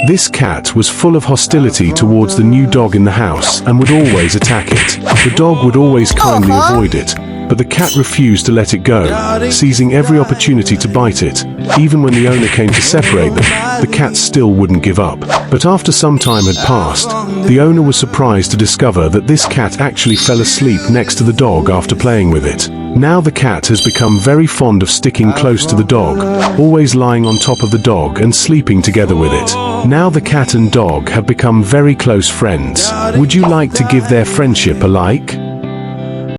This cat was full of hostility towards the new dog in the house and would always attack it. The dog would always kindly avoid it, but the cat refused to let it go, seizing every opportunity to bite it. Even when the owner came to separate them, the cat still wouldn't give up. But after some time had passed, the owner was surprised to discover that this cat actually fell asleep next to the dog after playing with it. Now the cat has become very fond of sticking close to the dog, always lying on top of the dog and sleeping together with it. Now the cat and dog have become very close friends. Would you like to give their friendship a like?